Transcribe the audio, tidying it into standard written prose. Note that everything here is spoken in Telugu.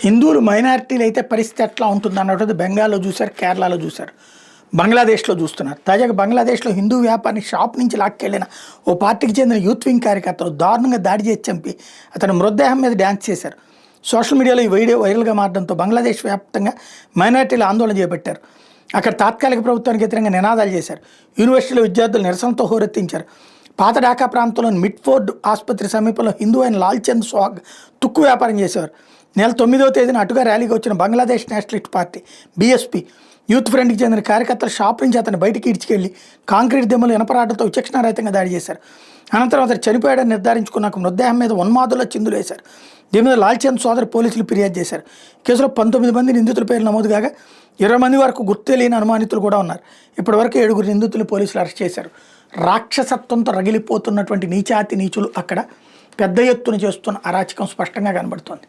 హిందువులు మైనారిటీలు అయితే పరిస్థితి ఎట్లా ఉంటుంది అన్నట్టు బెంగాల్లో చూశారు, కేరళలో చూశారు, బంగ్లాదేశ్లో చూస్తున్నారు. తాజాగా బంగ్లాదేశ్లో హిందూ వ్యాపారిని షాప్ నుంచి లాక్కెళ్లిన ఓ పార్టీకి చెందిన యూత్ వింగ్ కార్యకర్తలు దారుణంగా దాడి చేసి చంపి అతని మృతదేహం మీద డ్యాన్స్ చేశారు. సోషల్ మీడియాలో ఈ వీడియో వైరల్గా మారడంతో బంగ్లాదేశ్ వ్యాప్తంగా మైనారిటీలు ఆందోళన చేపట్టారు. అక్కడ తాత్కాలిక ప్రభుత్వానికి వ్యతిరేకంగా నినాదాలు చేశారు. యూనివర్సిటీలో విద్యార్థులు నిరసనతో హోరెత్తించారు. పాత ఢాకా ప్రాంతంలోని మిడ్ఫోర్డ్ ఆసుపత్రి సమీపంలో హిందూ అయిన లాల్చంద్ స్వాగ్ తుక్కు వ్యాపారం చేసేవారు. నెల 9వ తేదీన అటుగా ర్యాలీగా వచ్చిన Bangladesh Nationalist party BSP youth ఫ్రంట్కి చెందిన కార్యకర్తలు షాప్ నుంచి అతన్ని బయటికి ఈడ్చుకెళ్లి కాంక్రీట్ దెమ్మలు ఇనపరాటంతో విచక్షణారహితంగా దాడి చేశారు. అనంతరం అతను చనిపోయాడని నిర్ధారించుకున్నాక మృతదేహం మీద ఉన్మాదుల్లో చిందులు వేశారు. దీని మీద లాల్చంద్ సోదరు పోలీసులు ఫిర్యాదు చేశారు. కేసులో 19 మంది నిందితుల పేర్లు నమోదు కాగా 20 మంది వరకు గుర్తు తెలియని అనుమానితులు కూడా ఉన్నారు. ఇప్పటివరకు 7 నిందితులు పోలీసులు అరెస్ట్ చేశారు. రాక్షసత్వంతో రగిలిపోతున్నటువంటి నీచాతి నీచులు అక్కడ పెద్ద ఎత్తున చేస్తున్న అరాచకం స్పష్టంగా కనబడుతోంది.